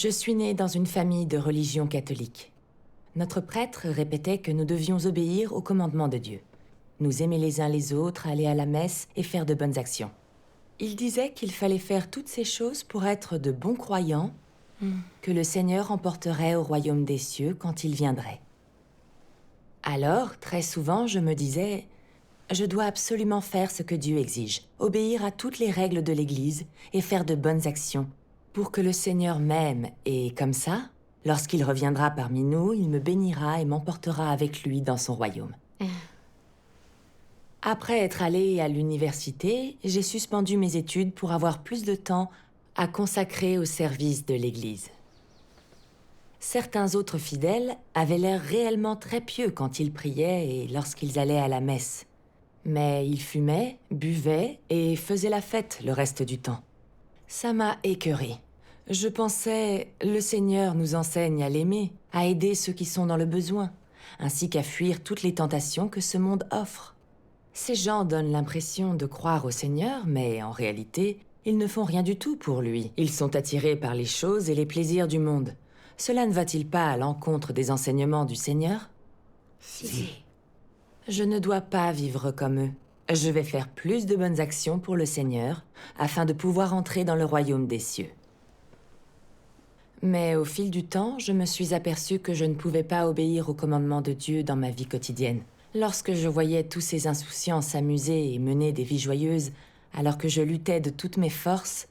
Je suis née dans une famille de religion catholique. Notre prêtre répétait que nous devions obéir aux commandements de Dieu. Nous aimer les uns les autres, aller à la messe et faire de bonnes actions. Il disait qu'il fallait faire toutes ces choses pour être de bons croyants, que le Seigneur emporterait au royaume des cieux quand il viendrait. Alors, très souvent, je me disais, je dois absolument faire ce que Dieu exige, obéir à toutes les règles de l'Église et faire de bonnes actions, pour que le Seigneur m'aime, et comme ça, lorsqu'il reviendra parmi nous, il me bénira et m'emportera avec lui dans son royaume. Après être allée à l'université, j'ai suspendu mes études pour avoir plus de temps à consacrer au service de l'Église. Certains autres fidèles avaient l'air réellement très pieux quand ils priaient et lorsqu'ils allaient à la messe. Mais ils fumaient, buvaient et faisaient la fête le reste du temps. Ça m'a écœurée. Je pensais, le Seigneur nous enseigne à l'aimer, à aider ceux qui sont dans le besoin, ainsi qu'à fuir toutes les tentations que ce monde offre. Ces gens donnent l'impression de croire au Seigneur, mais en réalité, ils ne font rien du tout pour lui. Ils sont attirés par les choses et les plaisirs du monde. Cela ne va-t-il pas à l'encontre des enseignements du Seigneur? Si. Je ne dois pas vivre comme eux. Je vais faire plus de bonnes actions pour le Seigneur, afin de pouvoir entrer dans le royaume des cieux. Mais au fil du temps, je me suis aperçue que je ne pouvais pas obéir aux commandements de Dieu dans ma vie quotidienne. Lorsque je voyais tous ces insouciants s'amuser et mener des vies joyeuses, alors que je luttais de toutes mes forces,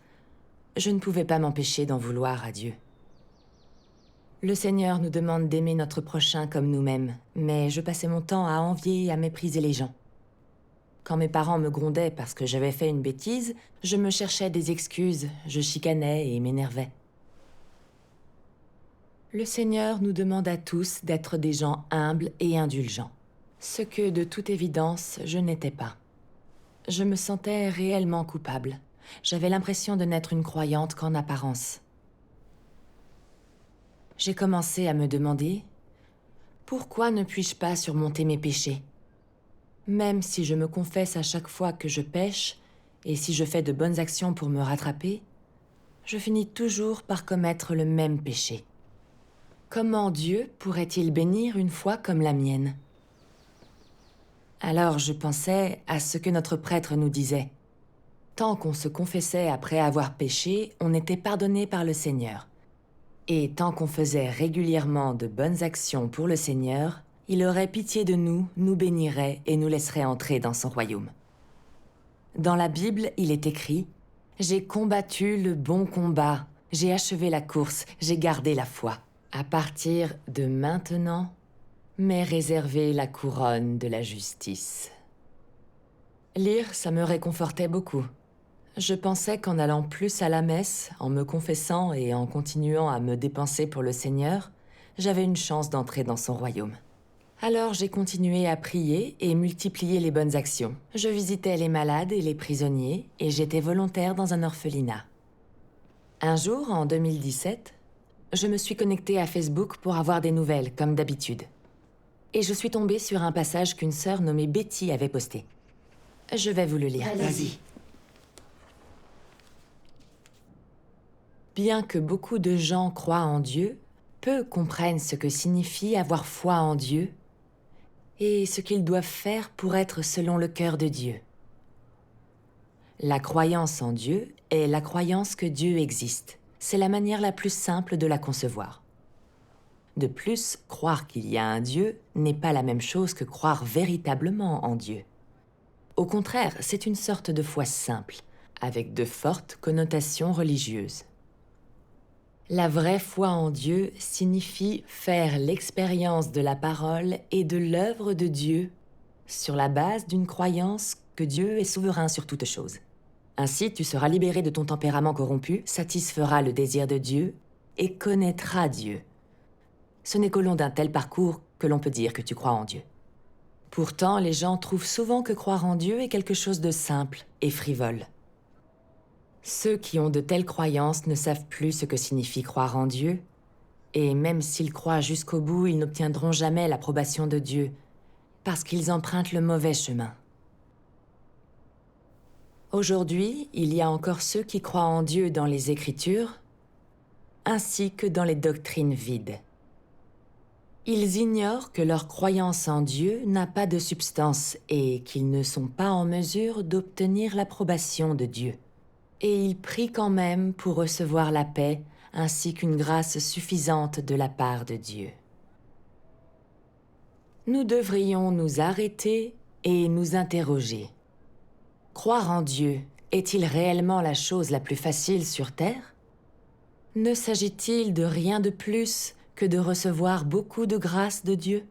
je ne pouvais pas m'empêcher d'en vouloir à Dieu. Le Seigneur nous demande d'aimer notre prochain comme nous-mêmes, mais je passais mon temps à envier et à mépriser les gens. Quand mes parents me grondaient parce que j'avais fait une bêtise, je me cherchais des excuses, je chicanais et m'énervais. Le Seigneur nous demande à tous d'être des gens humbles et indulgents, ce que, de toute évidence, je n'étais pas. Je me sentais réellement coupable. J'avais l'impression de n'être une croyante qu'en apparence. J'ai commencé à me demander « Pourquoi ne puis-je pas surmonter mes péchés ?» Même si je me confesse à chaque fois que je pêche, et si je fais de bonnes actions pour me rattraper, je finis toujours par commettre le même péché. Comment Dieu pourrait-il bénir une foi comme la mienne? Alors je pensais à ce que notre prêtre nous disait. Tant qu'on se confessait après avoir péché, on était pardonné par le Seigneur. Et tant qu'on faisait régulièrement de bonnes actions pour le Seigneur, il aurait pitié de nous, nous bénirait et nous laisserait entrer dans son royaume. Dans la Bible, il est écrit « J'ai combattu le bon combat, j'ai achevé la course, j'ai gardé la foi. À partir de maintenant, m'est réservée la couronne de la justice. » Lire, ça me réconfortait beaucoup. Je pensais qu'en allant plus à la messe, en me confessant et en continuant à me dépenser pour le Seigneur, j'avais une chance d'entrer dans son royaume. Alors j'ai continué à prier et multiplier les bonnes actions. Je visitais les malades et les prisonniers et j'étais volontaire dans un orphelinat. Un jour, en 2017, je me suis connectée à Facebook pour avoir des nouvelles, comme d'habitude. Et je suis tombée sur un passage qu'une sœur nommée Betty avait posté. Je vais vous le lire. Vas-y. Bien que beaucoup de gens croient en Dieu, peu comprennent ce que signifie avoir foi en Dieu et ce qu'ils doivent faire pour être selon le cœur de Dieu. La croyance en Dieu est la croyance que Dieu existe. C'est la manière la plus simple de la concevoir. De plus, croire qu'il y a un Dieu n'est pas la même chose que croire véritablement en Dieu. Au contraire, c'est une sorte de foi simple, avec de fortes connotations religieuses. La vraie foi en Dieu signifie faire l'expérience de la parole et de l'œuvre de Dieu sur la base d'une croyance que Dieu est souverain sur toute chose. Ainsi, tu seras libéré de ton tempérament corrompu, satisferas le désir de Dieu et connaîtras Dieu. Ce n'est qu'au long d'un tel parcours que l'on peut dire que tu crois en Dieu. Pourtant, les gens trouvent souvent que croire en Dieu est quelque chose de simple et frivole. Ceux qui ont de telles croyances ne savent plus ce que signifie croire en Dieu, et même s'ils croient jusqu'au bout, ils n'obtiendront jamais l'approbation de Dieu, parce qu'ils empruntent le mauvais chemin. Aujourd'hui, il y a encore ceux qui croient en Dieu dans les Écritures, ainsi que dans les doctrines vides. Ils ignorent que leur croyance en Dieu n'a pas de substance et qu'ils ne sont pas en mesure d'obtenir l'approbation de Dieu. Et ils prient quand même pour recevoir la paix ainsi qu'une grâce suffisante de la part de Dieu. Nous devrions nous arrêter et nous interroger. Croire en Dieu est-il réellement la chose la plus facile sur Terre? Ne s'agit-il de rien de plus que de recevoir beaucoup de grâce de Dieu?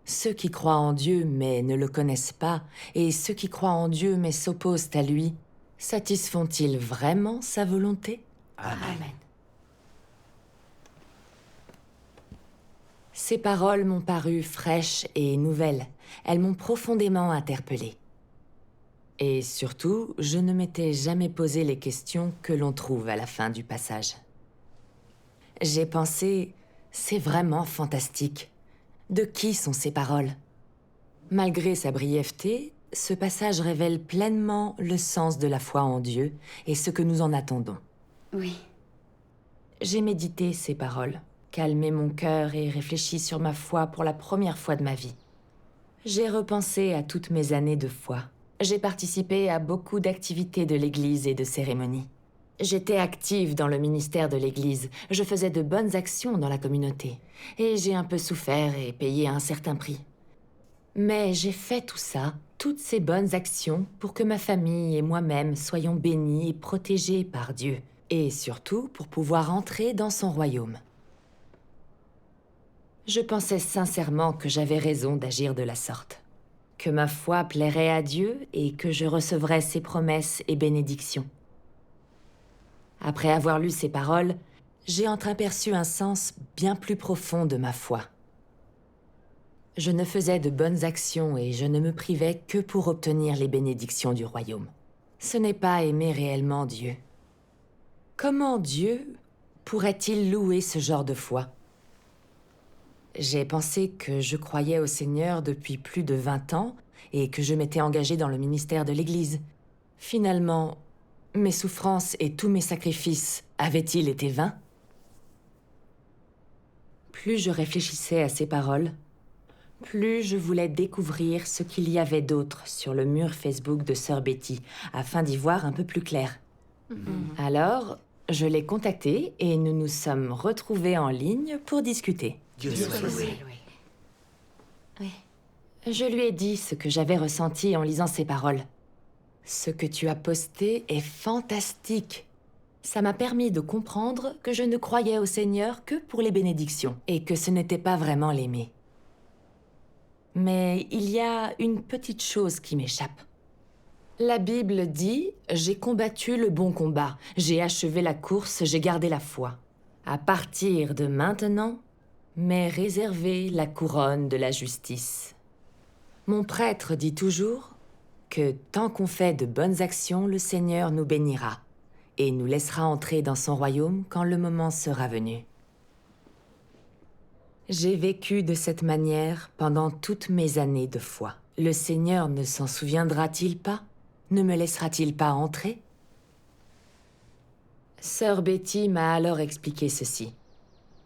Ceux qui croient en Dieu mais ne le connaissent pas, et ceux qui croient en Dieu mais s'opposent à lui, satisfont-ils vraiment sa volonté? Amen. Ces paroles m'ont paru fraîches et nouvelles. Elles m'ont profondément interpellée. Et surtout, je ne m'étais jamais posé les questions que l'on trouve à la fin du passage. J'ai pensé, c'est vraiment fantastique. De qui sont ces paroles? Malgré sa brièveté, ce passage révèle pleinement le sens de la foi en Dieu et ce que nous en attendons. Oui. J'ai médité ces paroles, calmé mon cœur et réfléchi sur ma foi pour la première fois de ma vie. J'ai repensé à toutes mes années de foi. J'ai participé à beaucoup d'activités de l'Église et de cérémonies. J'étais active dans le ministère de l'Église, je faisais de bonnes actions dans la communauté, et j'ai un peu souffert et payé un certain prix. Mais j'ai fait tout ça, toutes ces bonnes actions, pour que ma famille et moi-même soyons bénis et protégés par Dieu, et surtout pour pouvoir entrer dans son royaume. Je pensais sincèrement que j'avais raison d'agir de la sorte, que ma foi plairait à Dieu et que je recevrais ses promesses et bénédictions. Après avoir lu ces paroles, j'ai entreaperçu un sens bien plus profond de ma foi. Je ne faisais de bonnes actions et je ne me privais que pour obtenir les bénédictions du royaume. Ce n'est pas aimer réellement Dieu. Comment Dieu pourrait-il louer ce genre de foi? J'ai pensé que je croyais au Seigneur depuis plus de 20 ans et que je m'étais engagée dans le ministère de l'Église. Finalement, mes souffrances et tous mes sacrifices avaient-ils été vains? Plus je réfléchissais à ces paroles, plus je voulais découvrir ce qu'il y avait d'autre sur le mur Facebook de Sœur Betty, afin d'y voir un peu plus clair. Alors, je l'ai contactée et nous nous sommes retrouvés en ligne pour discuter. Dieu soit loué. Oui. Je lui ai dit ce que j'avais ressenti en lisant ces paroles. Ce que tu as posté est fantastique. Ça m'a permis de comprendre que je ne croyais au Seigneur que pour les bénédictions et que ce n'était pas vraiment l'aimer. Mais il y a une petite chose qui m'échappe. La Bible dit « J'ai combattu le bon combat, j'ai achevé la course, j'ai gardé la foi. À partir de maintenant, m'est réservée la couronne de la justice. » Mon prêtre dit toujours que tant qu'on fait de bonnes actions, le Seigneur nous bénira et nous laissera entrer dans son royaume quand le moment sera venu. J'ai vécu de cette manière pendant toutes mes années de foi. Le Seigneur ne s'en souviendra-t-il pas? Ne me laissera-t-il pas entrer? Sœur Betty m'a alors expliqué ceci.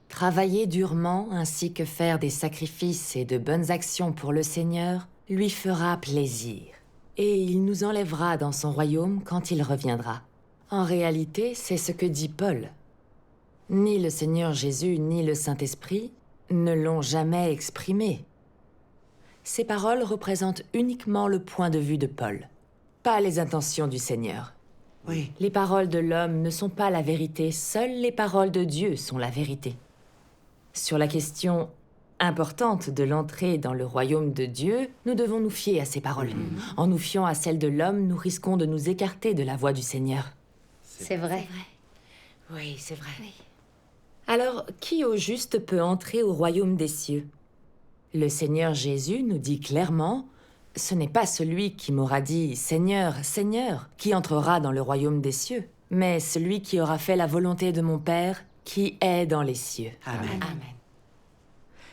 Travailler durement ainsi que faire des sacrifices et de bonnes actions pour le Seigneur lui fera plaisir. Et il nous enlèvera dans son royaume quand il reviendra. En réalité, c'est ce que dit Paul. Ni le Seigneur Jésus ni le Saint-Esprit ne l'ont jamais exprimé. Ces paroles représentent uniquement le point de vue de Paul, pas les intentions du Seigneur. Oui. Les paroles de l'homme ne sont pas la vérité, seules les paroles de Dieu sont la vérité. Sur la question importante de l'entrée dans le royaume de Dieu, nous devons nous fier à ces paroles. En nous fiant à celles de l'homme, nous risquons de nous écarter de la voie du Seigneur. C'est vrai. Oui, c'est vrai. Oui. Alors, qui au juste peut entrer au royaume des cieux? Le Seigneur Jésus nous dit clairement, ce n'est pas celui qui m'aura dit « Seigneur, Seigneur » qui entrera dans le royaume des cieux, mais celui qui aura fait la volonté de mon Père qui est dans les cieux. Amen.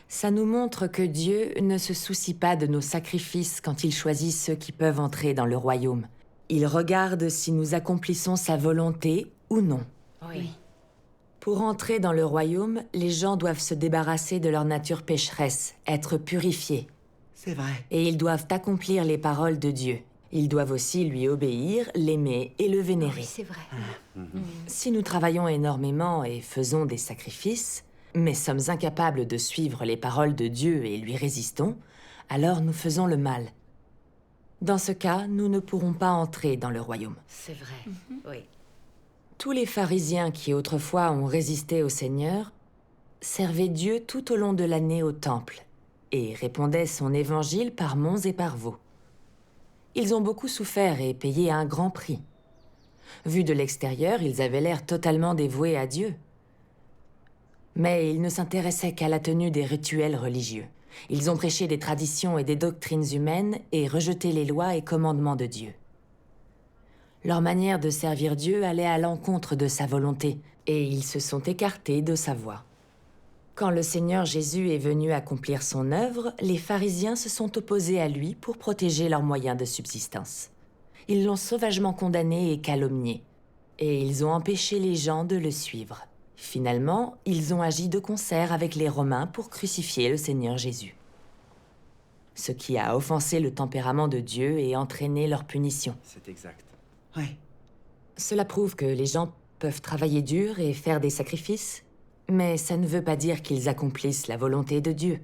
Ça nous montre que Dieu ne se soucie pas de nos sacrifices quand il choisit ceux qui peuvent entrer dans le royaume. Il regarde si nous accomplissons sa volonté ou non. Oui. Pour entrer dans le royaume, les gens doivent se débarrasser de leur nature pécheresse, être purifiés. C'est vrai. Et ils doivent accomplir les paroles de Dieu. Ils doivent aussi lui obéir, l'aimer et le vénérer. Oui, c'est vrai. Si nous travaillons énormément et faisons des sacrifices, mais sommes incapables de suivre les paroles de Dieu et lui résistons, alors nous faisons le mal. Dans ce cas, nous ne pourrons pas entrer dans le royaume. C'est vrai. Oui. Tous les pharisiens qui autrefois ont résisté au Seigneur servaient Dieu tout au long de l'année au temple et répandaient son évangile par monts et par vaux. Ils ont beaucoup souffert et payé un grand prix. Vus de l'extérieur, ils avaient l'air totalement dévoués à Dieu. Mais ils ne s'intéressaient qu'à la tenue des rituels religieux. Ils ont prêché des traditions et des doctrines humaines et rejeté les lois et commandements de Dieu. Leur manière de servir Dieu allait à l'encontre de sa volonté, et ils se sont écartés de sa voie. Quand le Seigneur Jésus est venu accomplir son œuvre, les pharisiens se sont opposés à lui pour protéger leurs moyens de subsistance. Ils l'ont sauvagement condamné et calomnié, et ils ont empêché les gens de le suivre. Finalement, ils ont agi de concert avec les Romains pour crucifier le Seigneur Jésus. Ce qui a offensé le tempérament de Dieu et entraîné leur punition. C'est exact. Ouais. Cela prouve que les gens peuvent travailler dur et faire des sacrifices, mais ça ne veut pas dire qu'ils accomplissent la volonté de Dieu.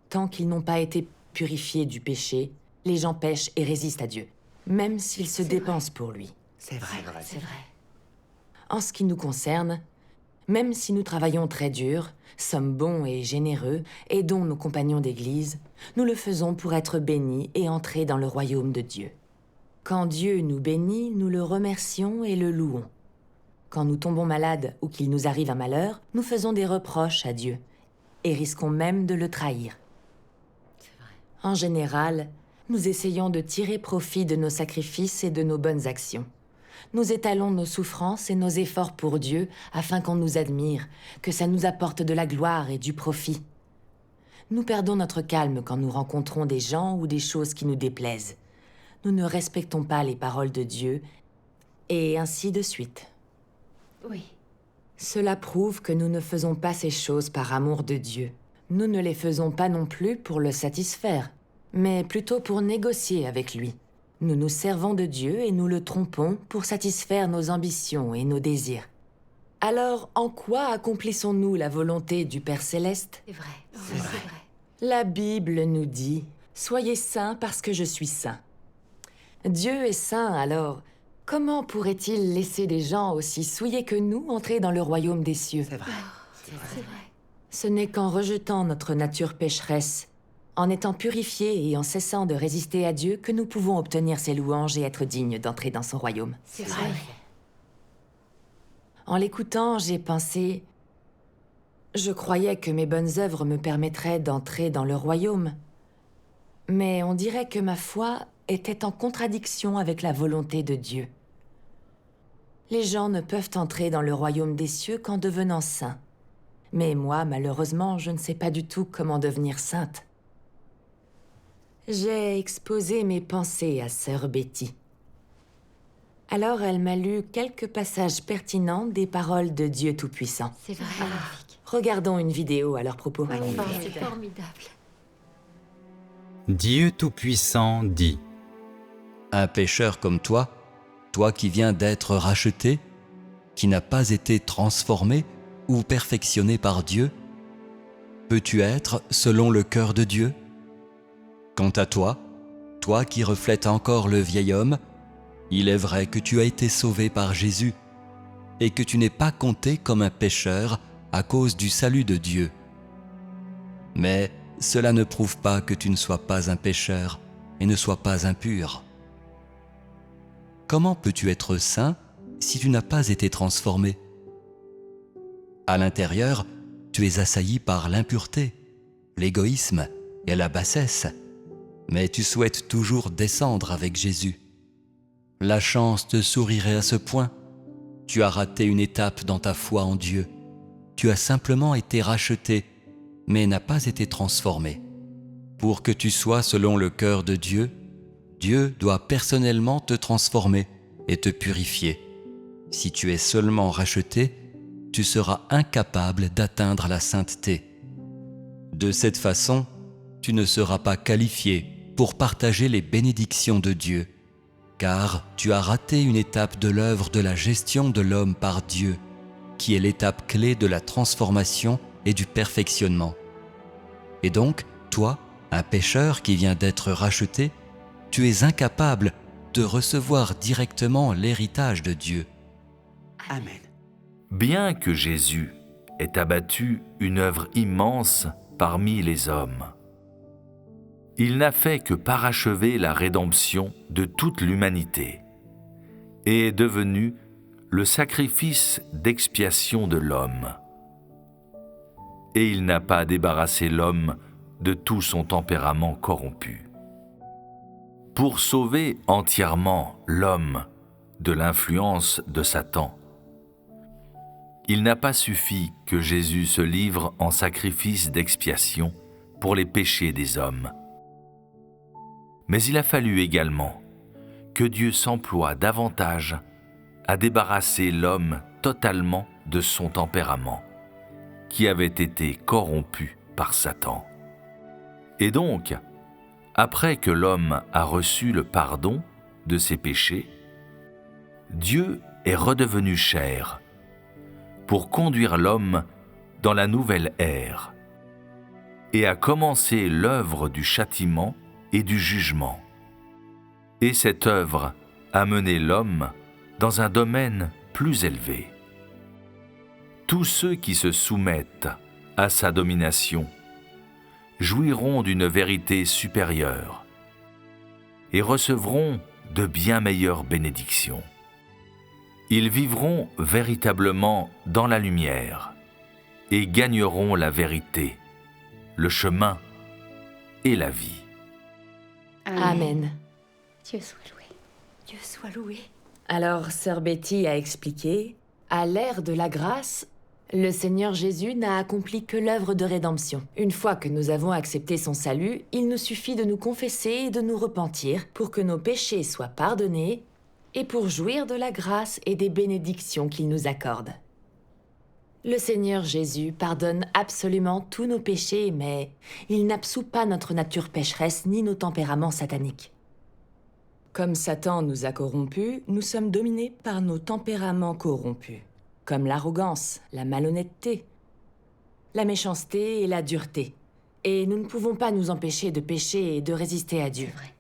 Tant qu'ils n'ont pas été purifiés du péché, les gens pêchent et résistent à Dieu, même s'ils se dépensent pour lui. C'est vrai. C'est vrai. En ce qui nous concerne, même si nous travaillons très dur, sommes bons et généreux, aidons nos compagnons d'église, nous le faisons pour être bénis et entrer dans le royaume de Dieu. Quand Dieu nous bénit, nous le remercions et le louons. Quand nous tombons malades ou qu'il nous arrive un malheur, nous faisons des reproches à Dieu et risquons même de le trahir. C'est vrai. En général, nous essayons de tirer profit de nos sacrifices et de nos bonnes actions. Nous étalons nos souffrances et nos efforts pour Dieu afin qu'on nous admire, que ça nous apporte de la gloire et du profit. Nous perdons notre calme quand nous rencontrons des gens ou des choses qui nous déplaisent. Nous ne respectons pas les paroles de Dieu, et ainsi de suite. Oui. Cela prouve que nous ne faisons pas ces choses par amour de Dieu. Nous ne les faisons pas non plus pour le satisfaire, mais plutôt pour négocier avec lui. Nous nous servons de Dieu et nous le trompons pour satisfaire nos ambitions et nos désirs. Alors, en quoi accomplissons-nous la volonté du Père Céleste? C'est vrai. C'est vrai. La Bible nous dit « Soyez saints parce que je suis saint ». Dieu est saint, alors comment pourrait-il laisser des gens aussi souillés que nous entrer dans le royaume des cieux? C'est vrai. C'est vrai. Ce n'est qu'en rejetant notre nature pécheresse, en étant purifiés et en cessant de résister à Dieu que nous pouvons obtenir ses louanges et être dignes d'entrer dans son royaume. C'est vrai. En l'écoutant, j'ai pensé... Je croyais que mes bonnes œuvres me permettraient d'entrer dans le royaume. Mais on dirait que ma foi était en contradiction avec la volonté de Dieu. Les gens ne peuvent entrer dans le royaume des cieux qu'en devenant saints. Mais moi, malheureusement, je ne sais pas du tout comment devenir sainte. J'ai exposé mes pensées à sœur Betty. Alors elle m'a lu quelques passages pertinents des paroles de Dieu Tout-Puissant. C'est vrai. Magnifique. Regardons une vidéo à leur propos. C'est formidable. Dieu Tout-Puissant dit: Un pécheur comme toi, toi qui viens d'être racheté, qui n'a pas été transformé ou perfectionné par Dieu, peux-tu être selon le cœur de Dieu? Quant à toi, toi qui reflètes encore le vieil homme, il est vrai que tu as été sauvé par Jésus et que tu n'es pas compté comme un pécheur à cause du salut de Dieu. Mais cela ne prouve pas que tu ne sois pas un pécheur et ne sois pas impur. Comment peux-tu être saint si tu n'as pas été transformé? À l'intérieur, tu es assailli par l'impureté, l'égoïsme et la bassesse, mais tu souhaites toujours descendre avec Jésus. La chance te sourirait à ce point. Tu as raté une étape dans ta foi en Dieu. Tu as simplement été racheté, mais n'as pas été transformé. Pour que tu sois selon le cœur de Dieu, Dieu doit personnellement te transformer et te purifier. Si tu es seulement racheté, tu seras incapable d'atteindre la sainteté. De cette façon, tu ne seras pas qualifié pour partager les bénédictions de Dieu, car tu as raté une étape de l'œuvre de la gestion de l'homme par Dieu, qui est l'étape clé de la transformation et du perfectionnement. Et donc, toi, un pécheur qui vient d'être racheté, tu es incapable de recevoir directement l'héritage de Dieu. Amen. Bien que Jésus ait abattu une œuvre immense parmi les hommes, il n'a fait que parachever la rédemption de toute l'humanité et est devenu le sacrifice d'expiation de l'homme. Et il n'a pas débarrassé l'homme de tout son tempérament corrompu. Pour sauver entièrement l'homme de l'influence de Satan, il n'a pas suffi que Jésus se livre en sacrifice d'expiation pour les péchés des hommes. Mais il a fallu également que Dieu s'emploie davantage à débarrasser l'homme totalement de son tempérament, qui avait été corrompu par Satan. Et donc, après que l'homme a reçu le pardon de ses péchés, Dieu est redevenu chair pour conduire l'homme dans la nouvelle ère et a commencé l'œuvre du châtiment et du jugement. Et cette œuvre a mené l'homme dans un domaine plus élevé. Tous ceux qui se soumettent à sa domination jouiront d'une vérité supérieure et recevront de bien meilleures bénédictions. Ils vivront véritablement dans la lumière et gagneront la vérité, le chemin et la vie. Amen. Dieu soit loué. Dieu soit loué. Alors, sœur Betty a expliqué, à l'ère de la grâce, le Seigneur Jésus n'a accompli que l'œuvre de rédemption. Une fois que nous avons accepté son salut, il nous suffit de nous confesser et de nous repentir pour que nos péchés soient pardonnés et pour jouir de la grâce et des bénédictions qu'il nous accorde. Le Seigneur Jésus pardonne absolument tous nos péchés, mais il n'absout pas notre nature pécheresse ni nos tempéraments sataniques. Comme Satan nous a corrompus, nous sommes dominés par nos tempéraments corrompus, comme l'arrogance, la malhonnêteté, la méchanceté et la dureté. Et nous ne pouvons pas nous empêcher de pécher et de résister à Dieu. C'est vrai.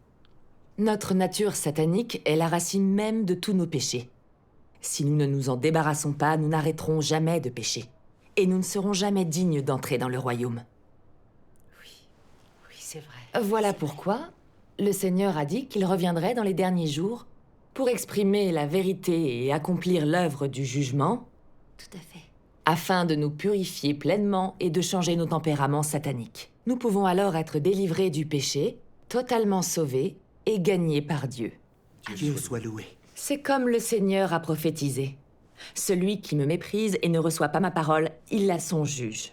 Notre nature satanique est la racine même de tous nos péchés. Si nous ne nous en débarrassons pas, nous n'arrêterons jamais de pécher. Et nous ne serons jamais dignes d'entrer dans le royaume. Oui, c'est vrai. Voilà pourquoi le Seigneur a dit qu'il reviendrait dans les derniers jours pour exprimer la vérité et accomplir l'œuvre du jugement, Tout à fait. afin de nous purifier pleinement et de changer nos tempéraments sataniques. Nous pouvons alors être délivrés du péché, totalement sauvés et gagnés par Dieu. Dieu soit loué. C'est comme le Seigneur a prophétisé. Celui qui me méprise et ne reçoit pas ma parole, il a son juge.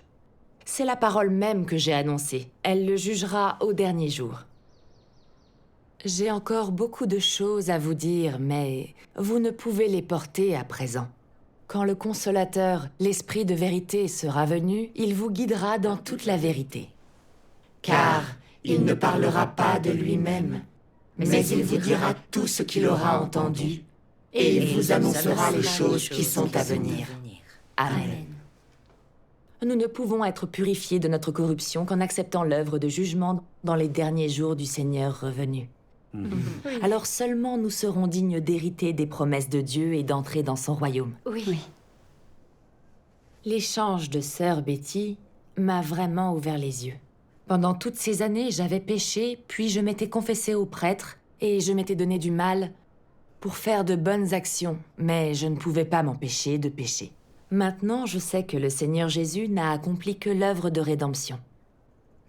C'est la parole même que j'ai annoncée. Elle le jugera au dernier jour. J'ai encore beaucoup de choses à vous dire, mais vous ne pouvez les porter à présent. Quand le Consolateur, l'Esprit de vérité, sera venu, il vous guidera dans toute la vérité. Car il ne parlera pas de lui-même, mais il vous dira tout ce qu'il aura entendu, et il vous annoncera les choses qui sont à venir. Amen. Nous ne pouvons être purifiés de notre corruption qu'en acceptant l'œuvre de jugement dans les derniers jours du Seigneur revenu. Alors seulement nous serons dignes d'hériter des promesses de Dieu et d'entrer dans son royaume. Oui. L'échange de sœur Betty m'a vraiment ouvert les yeux. Pendant toutes ces années, j'avais péché, puis je m'étais confessée au prêtre et je m'étais donné du mal pour faire de bonnes actions, mais je ne pouvais pas m'empêcher de pécher. Maintenant, je sais que le Seigneur Jésus n'a accompli que l'œuvre de rédemption.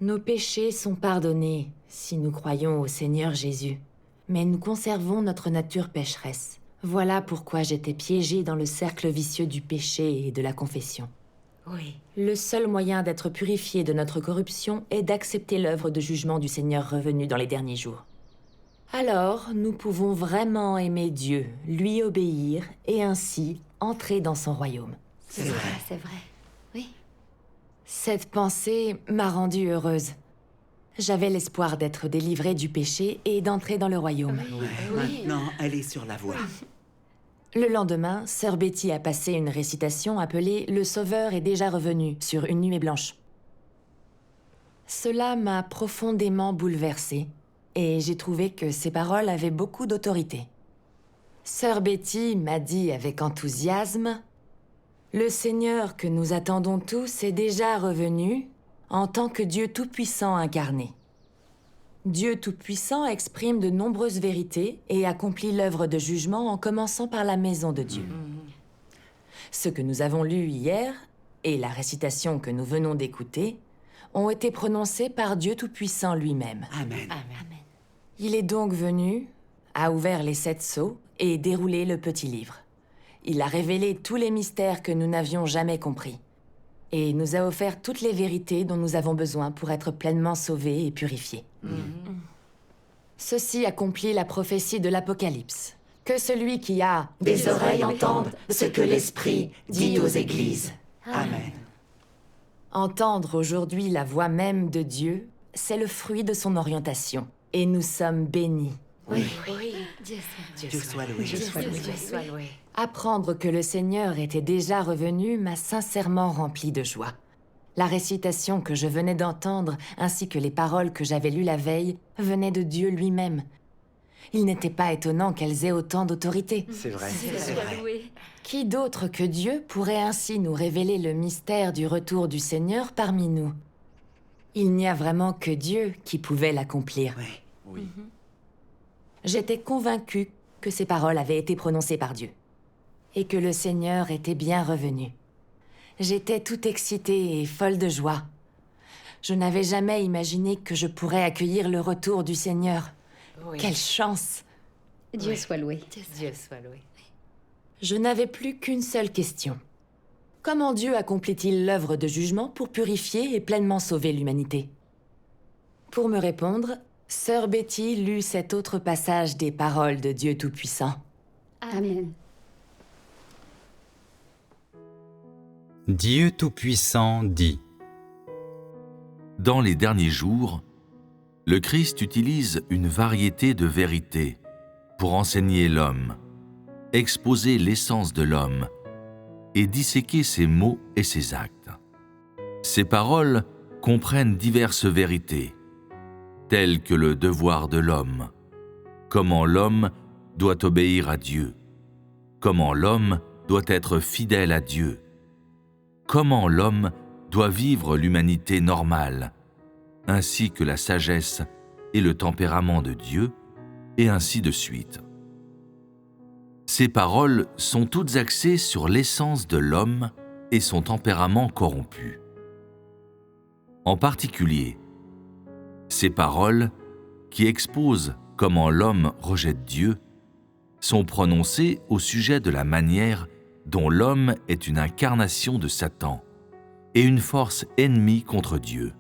Nos péchés sont pardonnés si nous croyons au Seigneur Jésus, mais nous conservons notre nature pécheresse. Voilà pourquoi j'étais piégée dans le cercle vicieux du péché et de la confession. Oui. Le seul moyen d'être purifié de notre corruption est d'accepter l'œuvre de jugement du Seigneur revenu dans les derniers jours. Alors, nous pouvons vraiment aimer Dieu, lui obéir et ainsi entrer dans son royaume. C'est vrai, c'est vrai. Oui. Cette pensée m'a rendue heureuse. J'avais l'espoir d'être délivrée du péché et d'entrer dans le royaume. Maintenant, elle est sur la voie. Le lendemain, sœur Betty a passé une récitation appelée « Le Sauveur est déjà revenu » sur une nuée blanche. Cela m'a profondément bouleversée, et j'ai trouvé que ces paroles avaient beaucoup d'autorité. Sœur Betty m'a dit avec enthousiasme « Le Seigneur que nous attendons tous est déjà revenu en tant que Dieu Tout-Puissant incarné. Dieu Tout-Puissant exprime de nombreuses vérités et accomplit l'œuvre de jugement en commençant par la maison de Dieu. Ce que nous avons lu hier et la récitation que nous venons d'écouter ont été prononcés par Dieu Tout-Puissant lui-même. Amen. Amen. Il est donc venu, a ouvert les 7 sceaux et déroulé le petit livre. Il a révélé tous les mystères que nous n'avions jamais compris et nous a offert toutes les vérités dont nous avons besoin pour être pleinement sauvés et purifiés. Ceci accomplit la prophétie de l'Apocalypse. Que celui qui a Des oreilles entendent ce que l'Esprit dit aux églises. Amen. Entendre aujourd'hui la voix même de Dieu, c'est le fruit de son orientation. Et nous sommes bénis. Oui. Dieu Dieu soit loué. soit loué. Apprendre que le Seigneur était déjà revenu m'a sincèrement rempli de joie. La récitation que je venais d'entendre, ainsi que les paroles que j'avais lues la veille, venaient de Dieu lui-même. Il n'était pas étonnant qu'elles aient autant d'autorité. C'est vrai. Dieu C'est soit vrai. loué. Qui d'autre que Dieu pourrait ainsi nous révéler le mystère du retour du Seigneur parmi nous? Il n'y a vraiment que Dieu qui pouvait l'accomplir. Oui. J'étais convaincue que ces paroles avaient été prononcées par Dieu et que le Seigneur était bien revenu. J'étais toute excitée et folle de joie. Je n'avais jamais imaginé que je pourrais accueillir le retour du Seigneur. Oui. Quelle chance! Dieu soit loué. Dieu soit loué. Je n'avais plus qu'une seule question. Comment Dieu accomplit-il l'œuvre de jugement pour purifier et pleinement sauver l'humanité? Pour me répondre, sœur Betty lut cet autre passage des paroles de Dieu Tout-Puissant. Amen. Dieu Tout-Puissant dit. Dans les derniers jours, le Christ utilise une variété de vérités pour enseigner l'homme, exposer l'essence de l'homme et disséquer ses mots et ses actes. Ces paroles comprennent diverses vérités, telles que le devoir de l'homme, comment l'homme doit obéir à Dieu, comment l'homme doit être fidèle à Dieu, comment l'homme doit vivre l'humanité normale, ainsi que la sagesse et le tempérament de Dieu, et ainsi de suite. Ces paroles sont toutes axées sur l'essence de l'homme et son tempérament corrompu. En particulier, ces paroles, qui exposent comment l'homme rejette Dieu, sont prononcées au sujet de la manière dont l'homme est une incarnation de Satan et une force ennemie contre Dieu.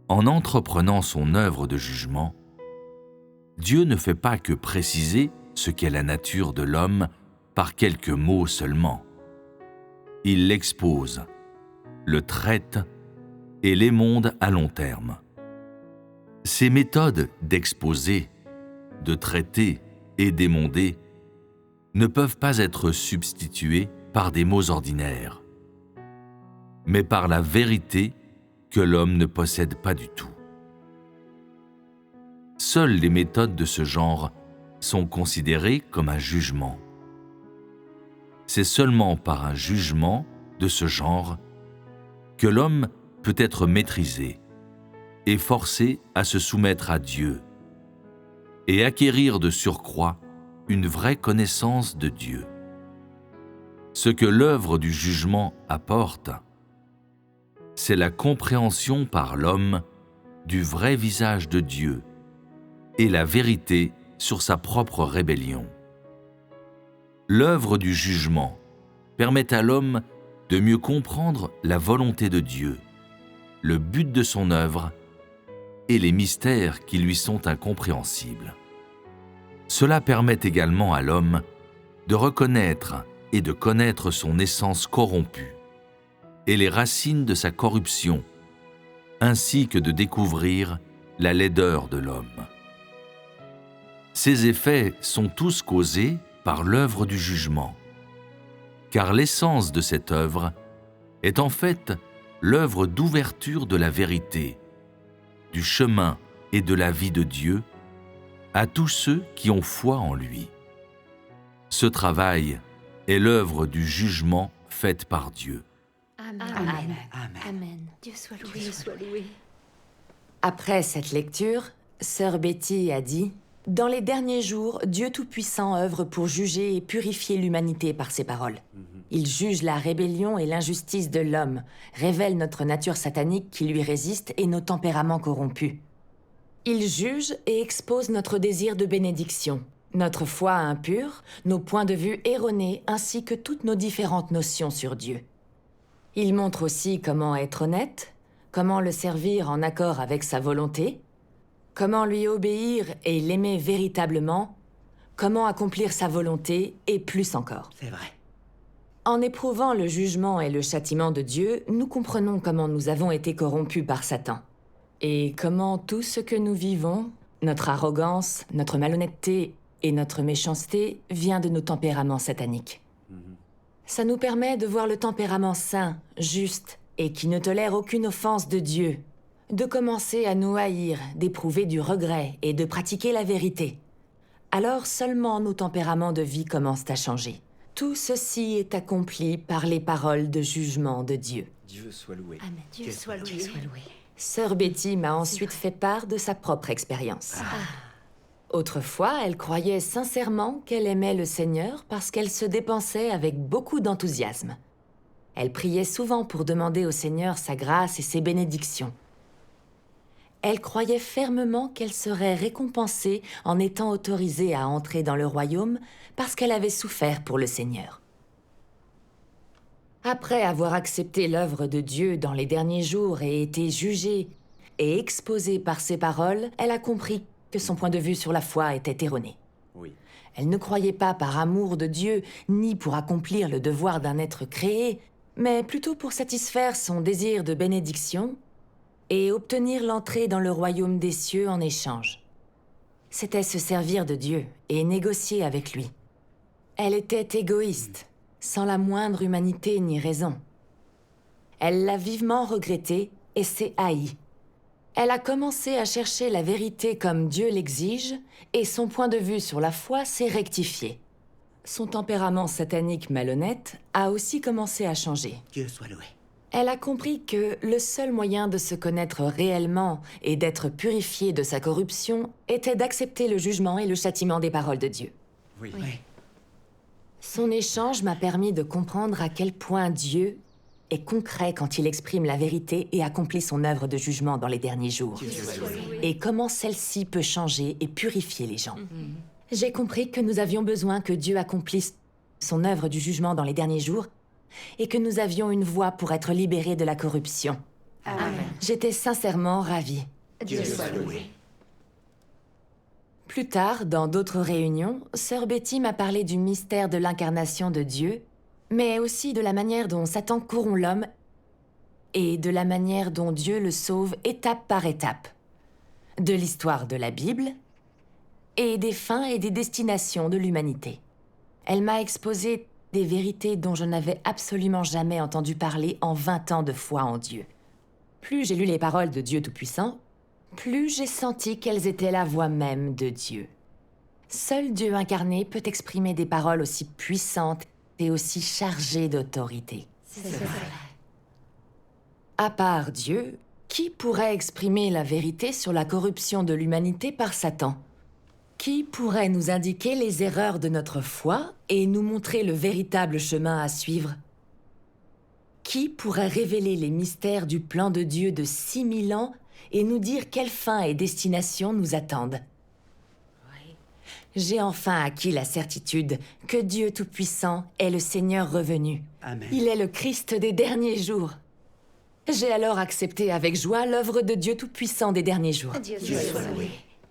En entreprenant son œuvre de jugement, Dieu ne fait pas que préciser ce qu'est la nature de l'homme par quelques mots seulement. Il l'expose, le traite et l'émonde à long terme. Ces méthodes d'exposer, de traiter et d'émonder ne peuvent pas être substituées par des mots ordinaires, mais par la vérité que l'homme ne possède pas du tout. Seules les méthodes de ce genre sont considérées comme un jugement. C'est seulement par un jugement de ce genre que l'homme peut être maîtrisé et forcé à se soumettre à Dieu et acquérir de surcroît une vraie connaissance de Dieu. Ce que l'œuvre du jugement apporte, c'est la compréhension par l'homme du vrai visage de Dieu et la vérité sur sa propre rébellion. L'œuvre du jugement permet à l'homme de mieux comprendre la volonté de Dieu, le but de son œuvre et les mystères qui lui sont incompréhensibles. Cela permet également à l'homme de reconnaître est de connaître son essence corrompue et les racines de sa corruption, ainsi que de découvrir la laideur de l'homme. Ces effets sont tous causés par l'œuvre du jugement, car l'essence de cette œuvre est en fait l'œuvre d'ouverture de la vérité, du chemin et de la vie de Dieu à tous ceux qui ont foi en lui. Ce travail est l'œuvre du jugement faite par Dieu. Amen. Amen. Dieu soit loué. Après cette lecture, sœur Betty a dit « Dans les derniers jours, Dieu Tout-Puissant œuvre pour juger et purifier l'humanité par ses paroles. Il juge la rébellion et l'injustice de l'homme, révèle notre nature satanique qui lui résiste et nos tempéraments corrompus. Il juge et expose notre désir de bénédiction, notre foi impure, nos points de vue erronés ainsi que toutes nos différentes notions sur Dieu. Il montre aussi comment être honnête, comment le servir en accord avec sa volonté, comment lui obéir et l'aimer véritablement, comment accomplir sa volonté et plus encore. C'est vrai. En éprouvant le jugement et le châtiment de Dieu, nous comprenons comment nous avons été corrompus par Satan. Et comment tout ce que nous vivons, notre arrogance, notre malhonnêteté et notre méchanceté vient de nos tempéraments sataniques. Ça nous permet de voir le tempérament saint, juste et qui ne tolère aucune offense de Dieu, de commencer à nous haïr, d'éprouver du regret et de pratiquer la vérité. Alors seulement nos tempéraments de vie commencent à changer. Tout ceci est accompli par les paroles de jugement de Dieu. Dieu soit loué. Amen. Dieu soit loué. Sœur Betty m'a ensuite fait part de sa propre expérience. Autrefois, elle croyait sincèrement qu'elle aimait le Seigneur parce qu'elle se dépensait avec beaucoup d'enthousiasme. Elle priait souvent pour demander au Seigneur sa grâce et ses bénédictions. Elle croyait fermement qu'elle serait récompensée en étant autorisée à entrer dans le royaume parce qu'elle avait souffert pour le Seigneur. Après avoir accepté l'œuvre de Dieu dans les derniers jours et été jugée et exposée par ses paroles, elle a compris que son point de vue sur la foi était erroné. Oui. Elle ne croyait pas par amour de Dieu, ni pour accomplir le devoir d'un être créé, mais plutôt pour satisfaire son désir de bénédiction et obtenir l'entrée dans le royaume des cieux en échange. C'était se servir de Dieu et négocier avec lui. Elle était égoïste, sans la moindre humanité ni raison. Elle l'a vivement regretté et s'est haïe. Elle a commencé à chercher la vérité comme Dieu l'exige, et son point de vue sur la foi s'est rectifié. Son tempérament satanique malhonnête a aussi commencé à changer. Dieu soit loué. Elle a compris que le seul moyen de se connaître réellement et d'être purifiée de sa corruption était d'accepter le jugement et le châtiment des paroles de Dieu. Oui. Son échange m'a permis de comprendre à quel point Dieu est concret quand il exprime la vérité et accomplit son œuvre de jugement dans les derniers jours. Dieu soit loué. Et comment celle-ci peut changer et purifier les gens. J'ai compris que nous avions besoin que Dieu accomplisse son œuvre du jugement dans les derniers jours et que nous avions une voie pour être libérés de la corruption. Amen. J'étais sincèrement ravie. Dieu soit loué. Plus tard, dans d'autres réunions, sœur Betty m'a parlé du mystère de l'incarnation de Dieu, mais aussi de la manière dont Satan corrompt l'homme et de la manière dont Dieu le sauve étape par étape, de l'histoire de la Bible et des fins et des destinations de l'humanité. Elle m'a exposé des vérités dont je n'avais absolument jamais entendu parler en 20 ans de foi en Dieu. Plus j'ai lu les paroles de Dieu Tout-Puissant, plus j'ai senti qu'elles étaient la voix même de Dieu. Seul Dieu incarné peut exprimer des paroles aussi puissantes et aussi chargées d'autorité. C'est vrai. À part Dieu, qui pourrait exprimer la vérité sur la corruption de l'humanité par Satan? Qui pourrait nous indiquer les erreurs de notre foi et nous montrer le véritable chemin à suivre? Qui pourrait révéler les mystères du plan de Dieu de 6000 ans et nous dire quelle fin et destination nous attendent? J'ai enfin acquis la certitude que Dieu Tout-Puissant est le Seigneur revenu. Amen. Il est le Christ des derniers jours. J'ai alors accepté avec joie l'œuvre de Dieu Tout-Puissant des derniers jours. Dieu soit loué.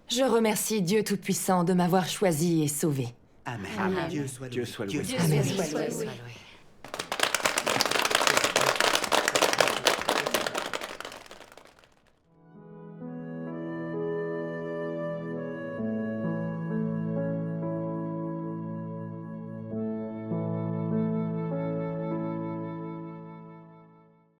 Je remercie Dieu Tout-Puissant de m'avoir choisi et sauvé. Amen. Amen. Dieu soit loué. Dieu Dieu soit soit loué. loué. Dieu soit loué.